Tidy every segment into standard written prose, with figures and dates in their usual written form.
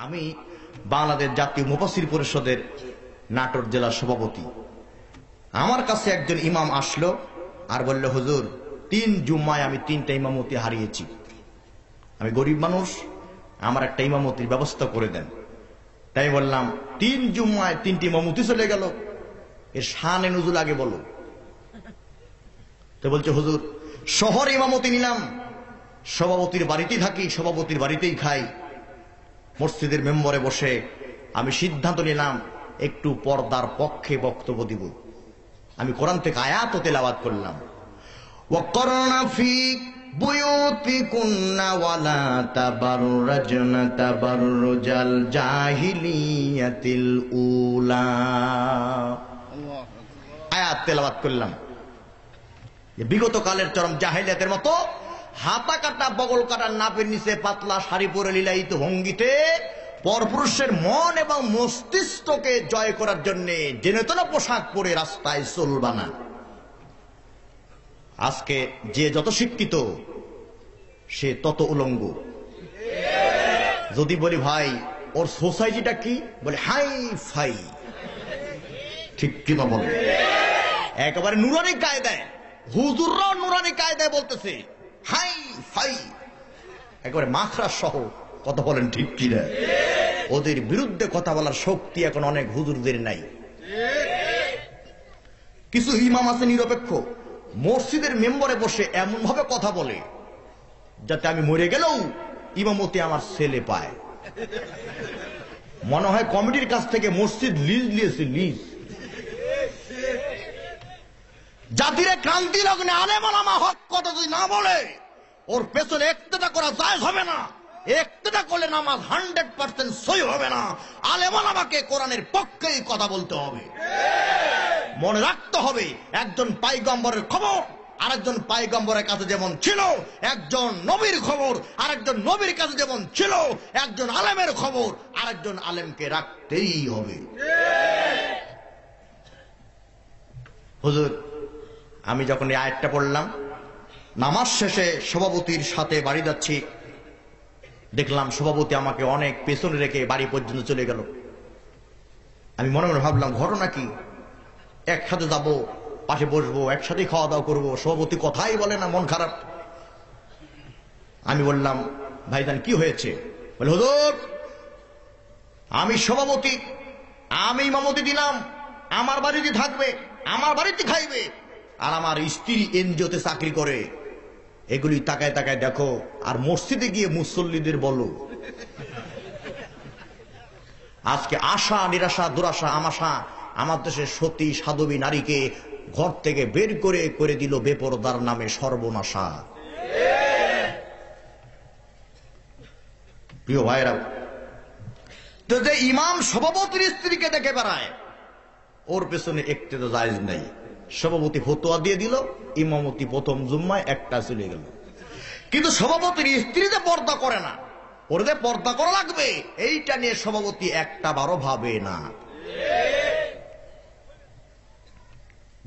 আমি বাংলাদেশ জাতীয় মুফাসসির পরিষদের নাটোর জেলা সভাপতি। আমার কাছে একজন ইমাম আসলো আর বলল, হুজুর 3 জুম্মায় আমি 3টা ইমামতি হারিয়েছি, আমি গরিব মানুষ, আমার একটা ইমামতির ব্যবস্থা করে দেন। তাই বললাম 3 জুম্মায় 3টি ইমামতি চলে গেল, এর শানে নুজুল আগে বলো। তো বলছে, হুজুর শহরে ইমামতি নিলাম, সভাপতির বাড়িতেই থাকি, সভাপতির বাড়িতেই খাই, মসজিদের মেম্বরে বসে আমি সিদ্ধান্ত নিলাম একটু পর্দার পক্ষে বক্তব্য দিব। আমি কোরআন থেকে আয়াত তেলাওয়াত করলাম, ওয়াকরনা ফি বুয়ুতিকুন্না ওয়ালা তাবাররাজনা তাবাররুজাল জাহিলিয়াতিল উলা। আয়াত তেলাওয়াত করলাম। বিগত কালের চরম জাহিলিয়াতের মতো হাতা কাটা বগল কাটা নাপের নিচে পাতলা শাড়ি পরে লীলায়িত ভঙ্গিতে পরপুরুষের মন এবং মস্তিষ্ককে জয় করার জন্য জেনেতনা পোশাক পরে রাস্তায় চলবা না। আজকে যে যত শিক্ষিত সে তত উলঙ্গ। যদি বলি ভাই ওর সোসাইটিটা কি, বলে হাই ফাই, ঠিক কিনা বলে? একেবারে নুরানি কায়দায়, হুজুররাও নুরানি কায়দায় বলতেছে হাই ফাই, একেবারে মাখরা সহ কথা বলেন, ঠিক কিনা? ওদের বিরুদ্ধে কথা বলার শক্তি এখন অনেক হুজুরদের নাই। কিছু ইমাম আছে নিরপেক্ষ, মসজিদের মেম্বরে বসে এমন ভাবে কথা বলে যাতে আমি মরে গেলেও ইমামতি আমার ছেলে পায়। মনে হয় কমিটির কাছ থেকে মসজিদ লিজ নিয়েছে, লিজ। জাতিরে ক্রান্তি লগ্নে আলেম ওলামা হক কথা যদি না বলে ওর পেছনে ইক্তেদা করা জায়েজ হবে না। ইক্তেদা করলে নামাজ 100% সহি হবে না। আলেম ওলামাকে কোরআনের পক্ষেই কথা বলতে হবে। মনে রাখতে হবে, একজন পয়গম্বরের খবর আরেকজন পয়গম্বরের কাছে যেমন ছিল, একজন নবীর খবর আরেকজন নবীর কাছে যেমন ছিল, একজন আলেমের খবর আরেকজন আলেমকে রাখতেই হবে। হুজুর আমি যখন এই আয়াতটা পড়লাম, নামাজ শেষে সভাপতির সাথে বাড়ি যাচ্ছি, দেখলাম সভাপতি আমাকে অনেক পেছনে রেখে বাড়ি পর্যন্ত চলে গেল। আমি মনে মনে ভাবলাম ঘটনা কি, একসাথে যাব, পাশে বসবো, একসাথে খাওয়া দাওয়া করবো, সভাপতি কথাই বলে না, মন খারাপ। আমি বললাম, ভাইজান কি হয়েছে? বলে, হুজুর আমি সভাপতি, আমি ইমামতি দিলাম, আমার বাড়িতে থাকবে, আমার বাড়িতে খাইবে, আর আমার স্ত্রী এনজিওতে চাকরি করে, এগুলি তাকায় তাকায় দেখো, আর মসজিদে গিয়ে মুসল্লিদের বলো। আজকে আশা নিরাশা দুরাশা আমাশা আমার দেশের সতী সাধবী নারীকে ঘর থেকে বের করে করে দিল বেপরদার নামে সর্বনাশা। প্রিয় ভাইরা, তো যে ইমাম সভাপতির স্ত্রীকে দেখে বেড়ায় ওর পেছনে একটু তো জায়েজ নাই। সভাপতি ফতোয়া দিয়ে দিল, ইমামতি প্রথম জুম্মায় একটা চলে গেল। কিন্তু সভাপতির স্ত্রী যে পর্দা করে না, ওর যে পর্দা করা লাগবে এইটা নিয়ে সভাপতি একটা বারো ভাবে না।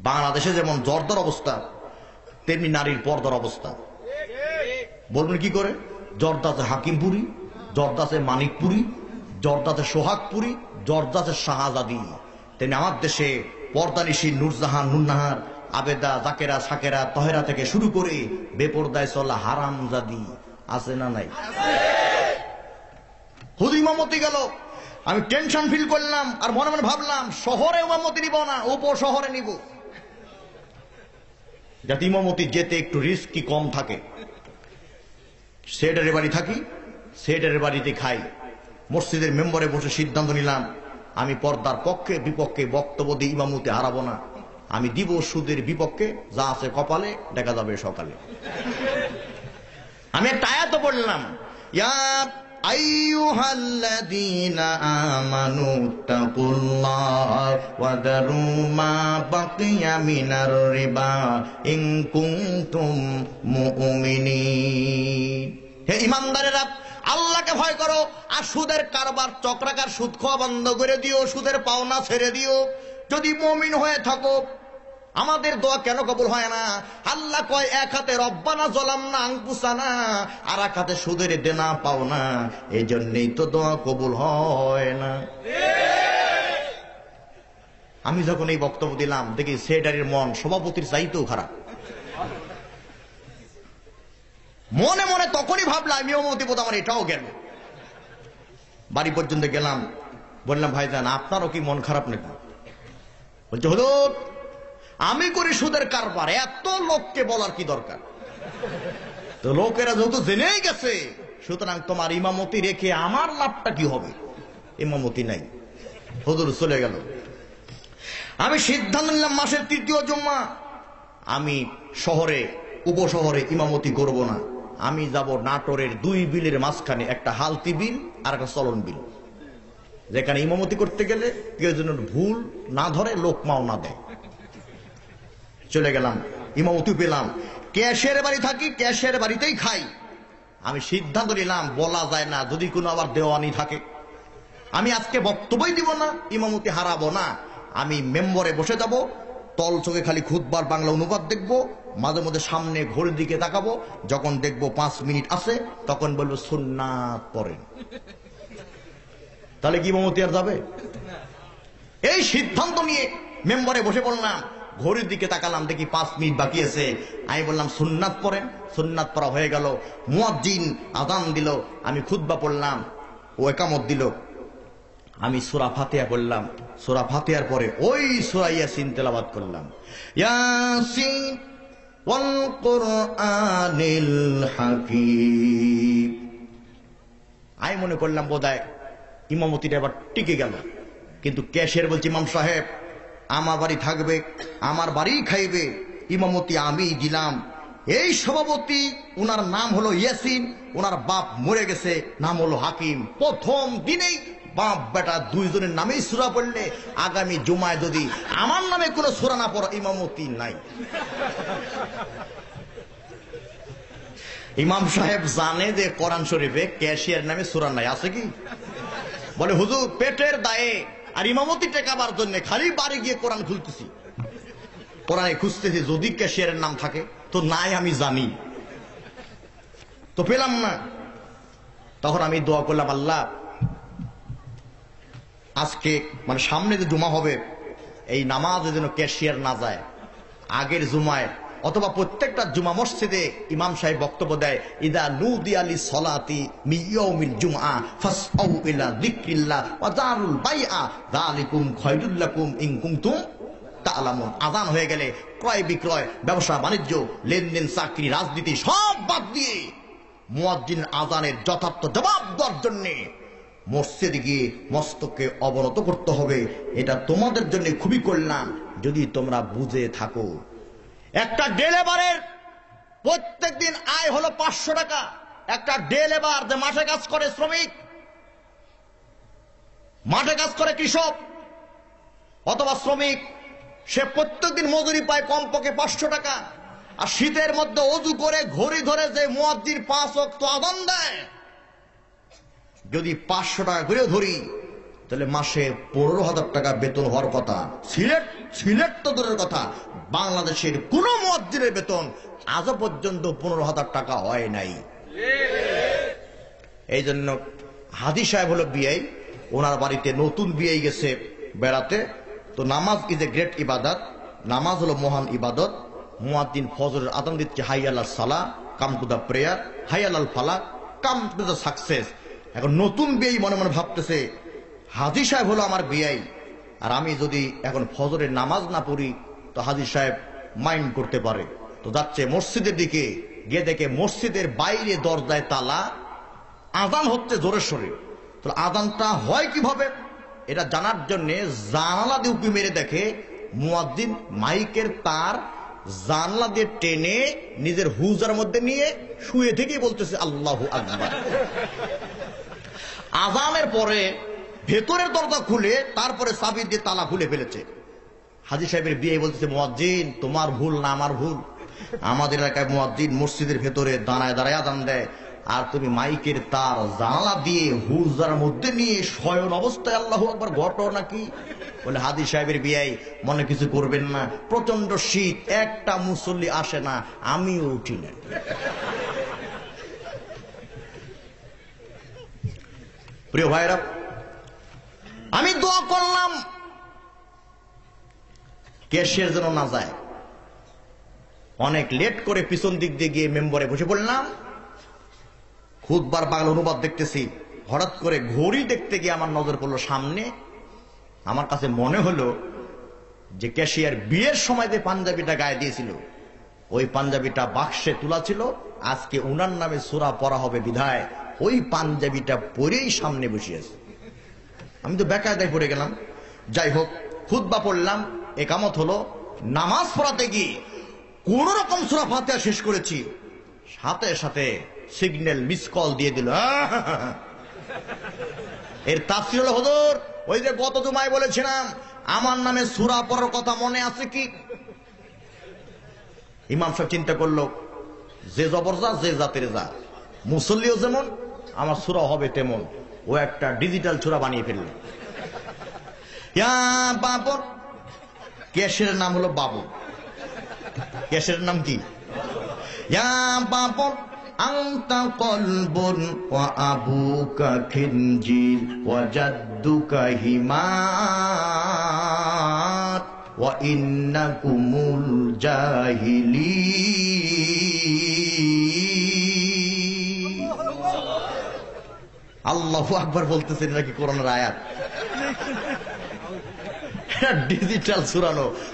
বাংলাদেশে যেমন জর্দার অবস্থা, তেমনি নারীর পর্দার অবস্থা। বলবেন কি করে? জর্দা আছে হাকিমপুরি, জর্দা আছে মানিকপুরি, জর্দা আছে সোহাগপুরি, জর্দা আছে শাহজাদি। তেমনি আমার দেশে পর্দানিশী নূরজাহান, নুরনাহার, আবেদা, জাকেরা, সাকেরা, তহেরা থেকে শুরু করে বেপরদায় চলা হারামজাদি আছে না নাই? হুজুর ইমামতি গেল, আমি টেনশন ফিল করলাম, আর মনে মনে ভাবলাম শহরে ইমামতি নিব না, উপশহরে নিব, যাতে ইমামতি যেতে একটু রিস্কি কম থাকে। সেটারের বাড়ি থাকি, সেটারের বাড়িতে খাই, মসজিদের মেম্বরে বসে সিদ্ধান্ত নিলাম আমি পর্দার পক্ষে বিপক্ষে বক্তব্য দিয়ে ইমামতি হারাবো না। আমি দিব সুদের বিপক্ষে, যা আছে কপালে দেখা যাবে সকালে। আমি একটা আয়াত পড়লাম, ইয়া আইয়ুহাল্লাযীনা আমানু তাকুল্লাহ ওয়া দারু মা বাকিয়া মিনার রিবা ইন কুনতুম মুমিনিন। হে ঈমানদারেরা, আল্লাহকে ভয় করো আর সুদের কারবার চক্রাকার সুদ খাওয়া বন্ধ করে দিও, সুদের পাওনা ছেড়ে দিও যদি মুমিন হয়ে থাকো। আমাদের দোয়া কেন কবুল হয় না? আল্লাহ কয় এক হাতে রব্বানা যালামনা আনফুসানা, আর এক হাতে সুদের দেনা পাও না, এই জন্যই তো দোয়া কবুল হয় না। আমি যখন এই বক্তব্য দিলাম দেখি সেক্রেটারির মন সভাপতির চাইতেও খারাপ। মনে মনে তখনই ভাবলাম ইমামতি বোধ আমার এটাও গেল। বাড়ি পর্যন্ত গেলাম, বললাম ভাইজান আপনারও কি মন খারাপ নাকি? বলছে হুজুর আমি করি সুদের কারবার, এত লোককে বলার কি দরকার? তো লোকেরা যেহেতু জেনেই গেছে, সুতরাং তোমার ইমামতি রেখে আমার লাভটা কি হবে? ইমামতি নাই। হুজুর চলে গেল। আমি সিদ্ধান্ত নিলাম মাসের তৃতীয় জুম্মা আমি শহরে উপশহরে ইমামতি করব না। আমি যাব নাটোরের দুই বিলের মাঝখানে, একটা হালতি বিল আর একটা চলন বিল, যেখানে ইমামতি করতে গেলে কেউ যেন ভুল না ধরে, লোকমাও না দেয়। চলে গেলাম, ইমামতি পেলাম। ক্যাশের বাড়ি থাকি, ক্যাশের বাড়িতেই খাই। আমি সিদ্ধান্ত নিলাম বলা যায় না যদি কোনো আবার দেওয়ানি থাকে, আমি আজকে বক্তব্যই দিব না, ইমামতি হারাবো না। আমি মেম্বরে বসে যাব, তল চোখে খালি খুতবার বাংলা অনুবাদ দেখব, মাঝে মধ্যে সামনে ঘড়ির দিকে তাকাবো, যখন দেখবো 5 মিনিট আছে তখন বলবো সুন্নাত পড়েন। তাহলে কি ইমামতি আর যাবে? এই সিদ্ধান্ত নিয়ে মেম্বরে বসে পড়লাম, ঘড়ির দিকে তাকালাম, দেখি 5 মিনিট বাকি আছে। আমি বললাম সুন্নাত পড়েন। সুন্নাত পড়া হয়ে গেল, মুয়াজ্জিন আযান দিল, আমি খুতবা পড়লাম, ও ইকামত দিল। আমি সূরা ফাতিহা পড়লাম, সূরা ফাতিহার পরে ওই সূরা ইয়াসিন তেলাওয়াত করলাম, ইয়াসিন ওয়াল কুরআনিল হাকীম। আমি মনে করলাম বোধহয় ইমামতিটা এবার টিকে গেল, কিন্তু ক্যাশিয়ার বলছে ইমাম সাহেব আমার বাড়ি থাকবে, আমার বাড়ি খাইবে, ইমামতি আমি দিলাম। এই সভাপতি উনার নাম হলো ইয়াসিন, উনার বাপ মরে গেছে, নাম হলো হাকিম। প্রথম দিনেই বাপ বেটা দুইজনের নামেই সূরা পড়লে আগামী জুমায় যদি আমার নামে কোনো সূরা না পড়া, ইমামতি নাই। ইমাম সাহেব জানে যে কোরআন শরীফে ক্যাশিয়ার নামে সূরা নাই, আছে কি? বলে হুজুর পেটের দায়ে আর ইমামতি টেকাবার জন্য খালি বাড়ি গিয়ে কোরআন খুলতেছি, কোরআনে খুঁজতেছি যদি ক্যাশিয়ারের নাম থাকে, তো নাই আমি জানি, তো পেলাম না। তখন আমি দোয়া করলাম আল্লাহ আজকে মানে সামনে যে জুমা হবে এই নামাজে যেন ক্যাশিয়ার না যায়। আগের জুমায় অথবা প্রত্যেকটা জুমা মসজিদে ইমাম সাহেব বক্তব্য দেয়, ইদা নুদিয়া লিসসালাতি মিন ইয়াউমিল জুমআ ফাসআউ ইলা যিকরিল্লাহ ওয়া যারুল বাইআ যালিকুম খায়রুল লাকুম ইন কুনতুম তা'লামুন। আযান হয়ে গেলে ক্রয় বিক্রয়, ব্যবসা বাণিজ্য, লেনদেন, চাকরি, রাজনীতি সব বাদ দিয়ে মুয়াজ্জিন আযানের যথার্থ জবাব দেওয়ার জন্য মসজিদে গিয়ে মস্তককে অবনত করতে হবে। এটা তোমাদের জন্য খুবই কল্যাণ যদি তোমরা বুঝে থাকো। একটা ডে লেবারের প্রত্যেক দিন আয় হলো 500 টাকা। একটা ডে লেবার যে মাঠে কাজ করে, শ্রমিক, মাঠে কাজ করে কৃষক অথবা শ্রমিক, সে প্রত্যেকদিন মজুরি পায় কমপক্ষে 500 টাকা। আর শীতের মধ্যে অজু করে ঘড়ি ধরে যে মুয়াজ্জিন 5 ওয়াক্ত আযান দেয়, যদি 500 টাকা করে ধরি তাহলে মাসে 15,000 টাকা বেতন হওয়ার কথা। সিলেট তো দূরের কথা, বাংলাদেশের কোন মুয়াজ্জিনের বেতন আজও পর্যন্ত 15,000 টাকা হয় নাই। এই জন্য হাদি সাহেব হলো বিআই, ওনার বাড়িতে নতুন বিআই গেছে বেড়াতে। তো নামাজ ইজ এ গ্রেট ইবাদত, নামাজ হলো মহান ইবাদত। মুয়াজ্জিন ফজরের আযান দিচ্ছে, হাইয়া আলাস সালাহ, কাম টু দ্য প্রেয়ার, হাইয়া আলাল ফালাহ, কাম টু দ্য সাকসেস। এখন নতুন বিআই মনে মনে ভাবতেছে হাজি সাহেব হলো আমার বিআই, আর আমি যদি এখন ফজরের নামাজ না পড়ি তো হাজি সাহেব মাইন্ড করতে পারে। তো যাচ্ছে মসজিদের দিকে, গিয়ে দেখে মসজিদের বাইরে দরজায় তালা, আযান হচ্ছে জোরে সোরে। তো আযানটা হয় কিভাবে এটা জানার জন্য জানালা দিয়ে উঁকি মেরে দেখে মুয়াজ্জিন মাইকের তার জানলা দিয়ে টেনে নিজের হুজার মধ্যে নিয়ে শুয়ে থেকেই বলতেছে আল্লাহু আকবার। আযানের পরে ভেতরের দরজা খুলে তারপরে চাবি দিয়ে তালা খুলে ফেলেছে। হাজী সাহেবের বিয়ে বলতেছে, মুয়াজ্জিন তোমার ভুল না আমার ভুল। আমাদের এলাকায় মুয়াজ্জিন মসজিদের ভেতরে দাঁড়ায় দাঁড়ায় আযান দেয়, আর তুমি মাইকের তার জানালা দিয়ে হুজরার মধ্যে নিয়ে শয়ন অবস্থায় আল্লাহু আকবার ঘটনা কি? বলে হাদি সাহেবের বিয়াই, মনে কিছু করবেন না, প্রচন্ড শীত, একটা মুসল্লি আসে না, আমিও উঠি না। প্রিয় ভাইরা, আমি দোয়া করলাম ক্যাশিয়ার যেন না যায়। অনেক লেট করে পিছন দিক দিয়ে গিয়ে মেম্বরে বসে পড়লাম, খুতবার বাংলা অনুবাদ দেখতেছি। হঠাৎ করে ঘড়ি দেখতে গিয়ে আমার নজর পড়লো সামনে। আমার কাছে মনে হলো যে ক্যাশিয়ার বিয়ের সময় যে পাঞ্জাবিটা গায়ে দিয়েছিল, ওই পাঞ্জাবিটা বাক্সে তোলা ছিল। আজকে উনার নামে সূরা পড়া হবে বিধায় ওই পাঞ্জাবিটা পরেই সামনে বসে আছে। আমি তো বেকায়দায় পড়ে গেলাম। যাই হোক, খুতবা পড়লাম, একামত হলো। নামাজ পড়াতে গিয়ে কোন রকম সূরা ফাতিহা শেষ করেছি, সাথে সাথে সিগন্যাল মিস কল দিয়ে দিল। এর তাফসীর হলো, হুজুর ওই যে গত জুমায় বলেছিলাম আমার নামে সূরা পড়ার কথা মনে আছে কি? ইমাম সাহেব চিন্তা করলো, যে জবর যা, যে জাতের যা, মুসল্লিও যেমন আমার সূরা হবে তেমন। ও একটা ডিজিটাল সূরা বানিয়ে ফেলল। ইয়া বাবর, ক্যাশের নাম হলো বাবু। ক্যাশের নাম কি? ইয়া বাবর আনতা কলবুন ওয়া আবুকা খিনজির ওয়া জাদ্দুকা হিমাত ওয়া ইন্নাকুমুল জাহিলিন। আল্লাহু আকবার বলতেছেন নাকি কোরআনের আয়াত? ডিজিটাল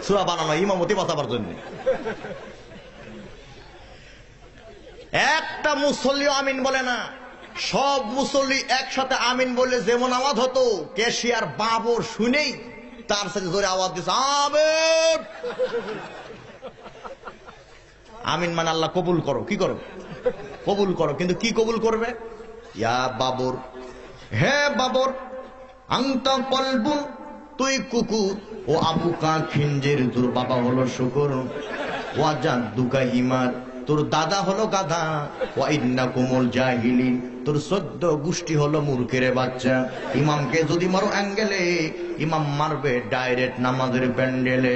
সূরা বানানো ইমামতি বাঁচাবার জন্য। একটা মুসল্লি আমিন বলে না, সব মুসল্লি একসাথে আমিন বললে যেমন আওয়াজ হতো, ক্যাশিয়ার বাবর শুনেই তার সাথে জোরে আওয়াজ দিচ্ছে আমিন। আমিন মানে আল্লাহ কবুল করো। কি করো? কবুল করো। কিন্তু কি কবুল করবে? ইয়া বাবর, হে বাবর, আনতা কলবুন, তুই কুকুর, ও আবুকা খিনজির, তোর বাবা হলো শুকর, ওয়া জাদ্দুকা হিমার, তোর দাদা হলো গাধা, ওয়া ইন্নাকুমুল জাহিলিন, তোর 14 গোষ্ঠী হলো মূর্খের বাচ্চা। ইমামকে যদি মারো অ্যাঙ্গেলে, ইমাম মারবে ডাইরেক্ট নামাজের প্যান্ডেলে।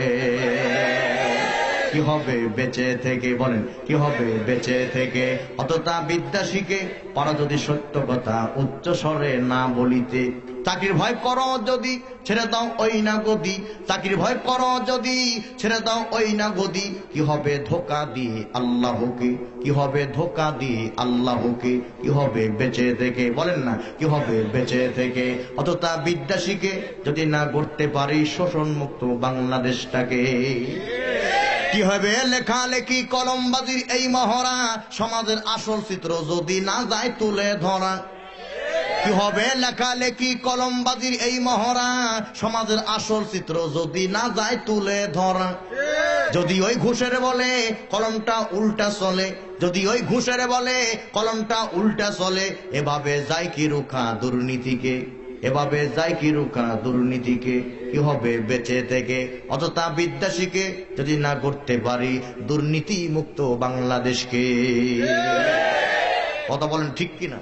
কি হবে বেঁচে থেকে? বলেন কি হবে বেঁচে থেকে? অতটা বিদ্যা শিখে পারা যদি সত্য কথা উচ্চ স্বরে না বলিতে। চাকরির ভয় করো যদি, ছেড়ে দাও ওই না গদি। চাকরির ভয় করো যদি, ছেড়ে দাও ওই না গদি। কি হবে ধোকা দিয়ে আল্লাহকে? কি হবে ধোকা দিয়ে আল্লাহকে? কি হবে বেঁচে থেকে? বলেন না কি হবে বেঁচে থেকে? অতটা বিদ্যা শিখে যদি না করতে পারি শোষণ মুক্ত বাংলাদেশটাকে। কি হবে লেখালেখি কলমবাজির এই মহড়া, সমাজের আসল চিত্র যদি না যায় তুলে ধরা। কি হবে লেখালেখি কলমবাজির এই মহড়া, সমাজের আসল চিত্র যদি না যায় তুলে ধরা। যদি ওই ঘুষের বলে কলমটা উল্টা চলে, যদি ওই ঘুষের বলে কলমটা উল্টা চলে, এভাবে যায় কি রুখা দুর্নীতিকে? এভাবে যায় কি রুখা দুর্নীতিকে? কি হবে বেঁচে থেকে? অযথা বিদ্যা শিখে যদি না করতে পারি দুর্নীতি মুক্ত বাংলাদেশকে। কথা বলেন ঠিক কিনা?